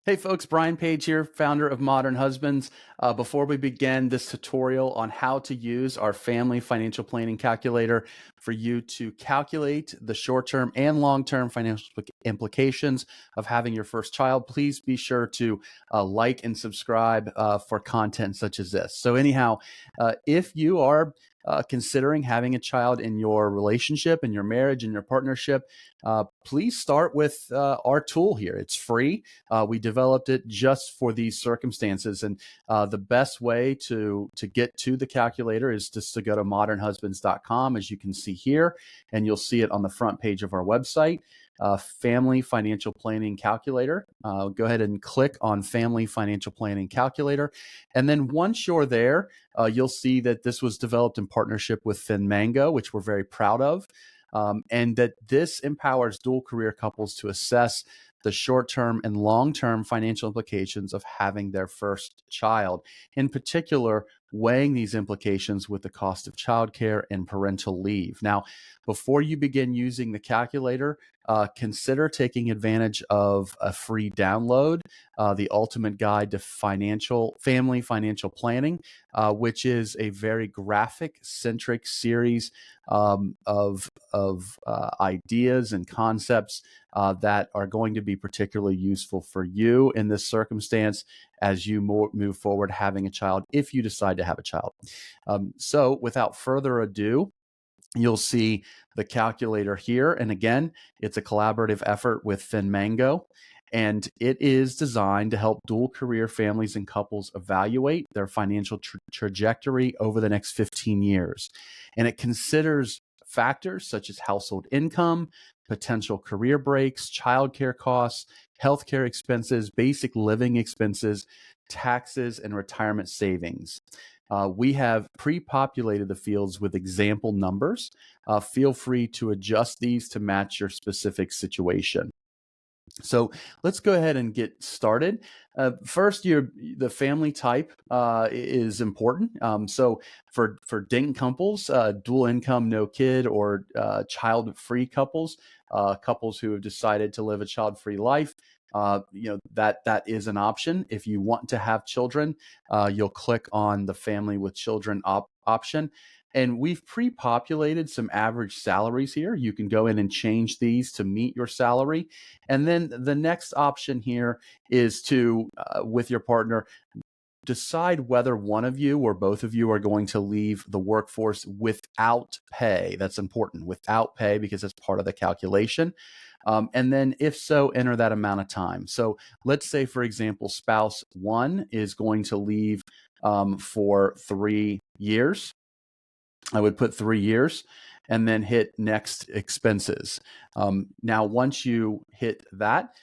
Hey folks, Brian Page here, founder of Modern Husbands. Before we begin this tutorial on how to use our family financial planning calculator for you to calculate the short-term and long-term financial implications of having your first child, please be sure to like and subscribe for content such as this. So anyhow, if you are considering having a child in your relationship, in your marriage, in your partnership, please start with our tool here. It's free. We developed it just for these circumstances, and the best way to get to the calculator is just to go to modernhusbands.com, as you can see here, and you'll see it on the front page of our website. Family Financial Planning Calculator. Go ahead and click on Family Financial Planning Calculator. And then once you're there, you'll see that this was developed in partnership with FinMango, which we're very proud of, and that this empowers dual career couples to assess the short-term and long-term financial implications of having their first child. In particular, weighing these implications with the cost of childcare and parental leave. Now, before you begin using the calculator, consider taking advantage of a free download, the Ultimate Guide to Family Financial Planning, which is a very graphic-centric series of ideas and concepts that are going to be particularly useful for you in this circumstance as you move forward having a child, if you decide to have a child. So without further ado, you'll see the calculator here. And again, it's a collaborative effort with FinMango, and it is designed to help dual career families and couples evaluate their financial trajectory over the next 15 years. And it considers factors such as household income, potential career breaks, childcare costs, healthcare expenses, basic living expenses, taxes, and retirement savings. We have pre-populated the fields with example numbers. Feel free to adjust these to match your specific situation. So let's go ahead and get started. First, the family type is important. So for dating couples, dual income, no kid, or child-free couples, couples who have decided to live a child-free life, that is an option. If you want to have children, you'll click on the family with children option. And we've pre-populated some average salaries here. You can go in and change these to meet your salary. And then the next option here is to, with your partner, decide whether one of you or both of you are going to leave the workforce without pay. That's important, without pay, because that's part of the calculation. And then if so, enter that amount of time. So let's say, for example, spouse one is going to leave for 3 years. I would put 3 years and then hit next expenses. Now, once you hit that,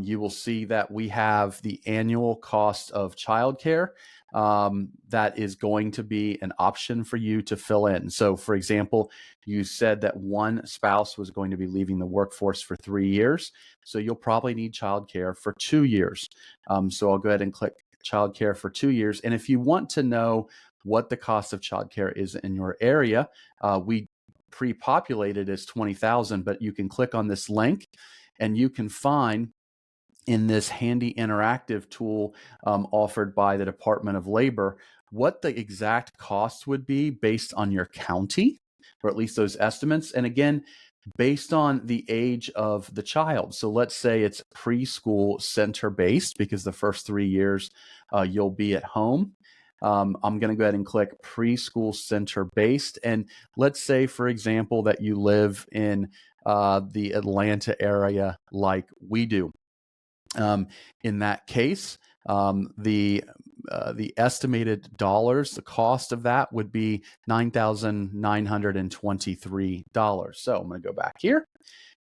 you will see that we have the annual cost of childcare that is going to be an option for you to fill in. So, for example, you said that one spouse was going to be leaving the workforce for 3 years. So you'll probably need childcare for 2 years. So I'll go ahead and click childcare for 2 years. And if you want to know what the cost of childcare is in your area, we pre-populated as 20,000, but you can click on this link and you can find in this handy interactive tool offered by the Department of Labor what the exact cost would be based on your county, or at least those estimates. And again, based on the age of the child. So let's say it's preschool center based, because the first 3 years you'll be at home. I'm going to go ahead and click preschool center based. And let's say, for example, that you live in the Atlanta area like we do. In that case, the estimated dollars, the cost of that would be $9,923. So I'm going to go back here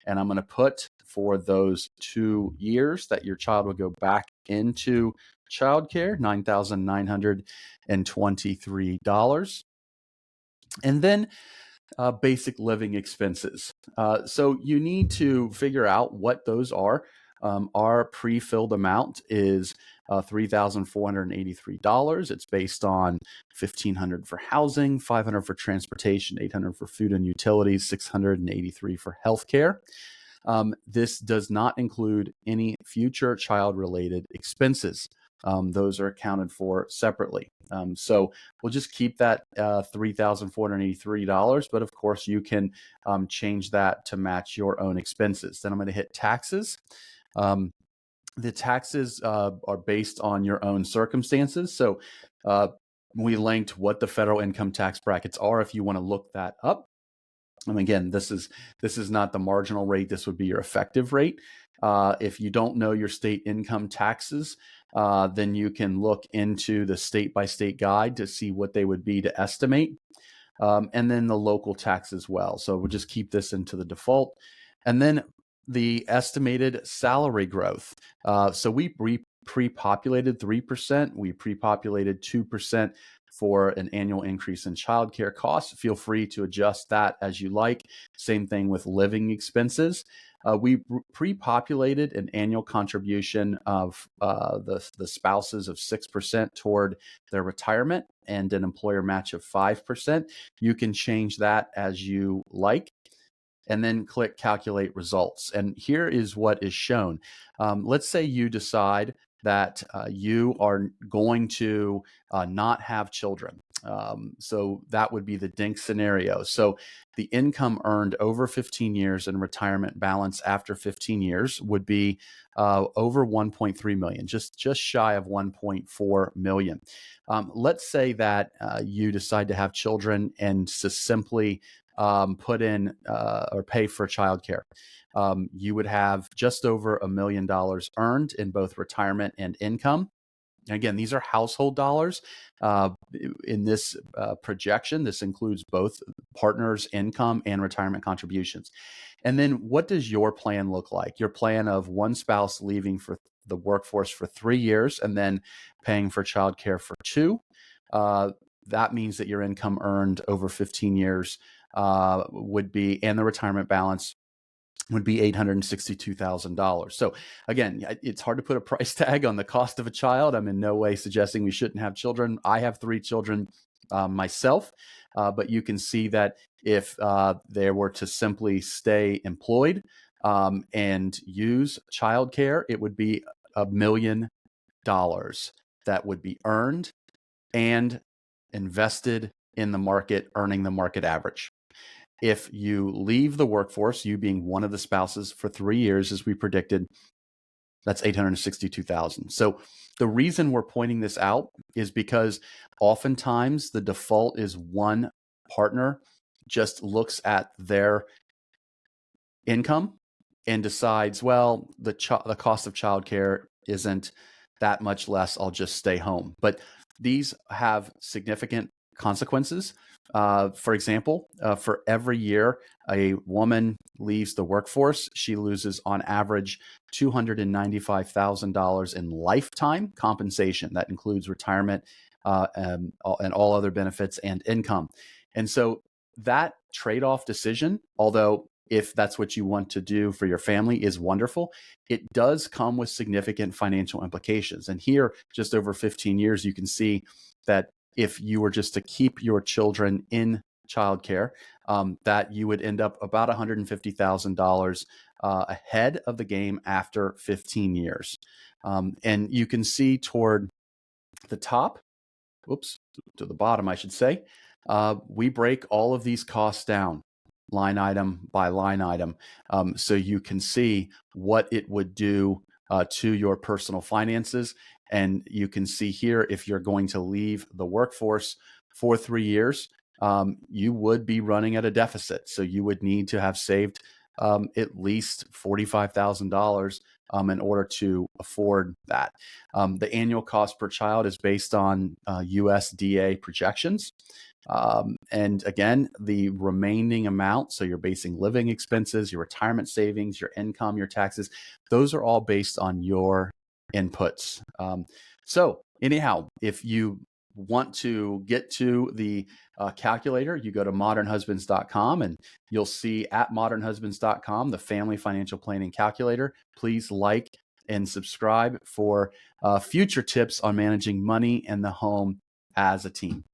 and I'm going to put for those 2 years that your child would go back into childcare, $9,923. And then basic living expenses. So you need to figure out what those are. Our pre-filled amount is $3,483. It's based on $1,500 for housing, $500 for transportation, $800 for food and utilities, $683 for healthcare. This does not include any future child-related expenses. Those are accounted for separately. So we'll just keep that $3,483, but of course you can change that to match your own expenses. Then I'm going to hit taxes. The taxes are based on your own circumstances. So we linked what the federal income tax brackets are if you want to look that up. And again, this is not the marginal rate. This would be your effective rate. If you don't know your state income taxes, then you can look into the state-by-state guide to see what they would be to estimate, and then the local tax as well. So we'll just keep this into the default. And then the estimated salary growth. So we pre-populated 3%. We pre-populated 2% for an annual increase in childcare costs. Feel free to adjust that as you like. Same thing with living expenses. We pre-populated an annual contribution of the spouses of 6% toward their retirement and an employer match of 5%. You can change that as you like, and then click calculate results. And here is what is shown. Let's say you decide that you are going to not have children. So that would be the DINK scenario. So the income earned over 15 years and retirement balance after 15 years would be over 1.3 million, just shy of 1.4 million. Let's say that you decide to have children and to simply put in or pay for childcare. You would have just over $1 million earned in both retirement and income. Again, these are household dollars. In this projection, this includes both partners' income and retirement contributions. And then what does your plan look like? Your plan of one spouse leaving for the workforce for 3 years and then paying for childcare for 2. That means that your income earned over 15 years would be, and the retirement balance would be $862,000. So again, it's hard to put a price tag on the cost of a child. I'm in no way suggesting we shouldn't have children. I have 3 children myself, but you can see that if they were to simply stay employed and use childcare, it would be $1 million that would be earned and invested in the market, earning the market average. If you leave the workforce, you being one of the spouses for 3 years, as we predicted, that's $862,000. So the reason we're pointing this out is because oftentimes the default is one partner just looks at their income and decides, well, the cost of childcare isn't that much less, I'll just stay home. But these have significant consequences. For example, for every year a woman leaves the workforce, she loses on average $295,000 in lifetime compensation. That includes retirement and all other benefits and income. And so that trade-off decision, although if that's what you want to do for your family, is wonderful, it does come with significant financial implications. And here, just over 15 years, you can see that if you were just to keep your children in childcare, that you would end up about $150,000 ahead of the game after 15 years. And you can see toward the top, to the bottom, I should say, we break all of these costs down line item by line item, so you can see what it would do to your personal finances. And you can see here, if you're going to leave the workforce for 3 years, you would be running at a deficit. So you would need to have saved at least $45,000 in order to afford that. The annual cost per child is based on USDA projections. And again, the remaining amount, so you're basing living expenses, your retirement savings, your income, your taxes, those are all based on your inputs. So anyhow, if you want to get to the calculator, you go to modernhusbands.com and you'll see at modernhusbands.com the family financial planning calculator. Please like and subscribe for future tips on managing money and the home as a team.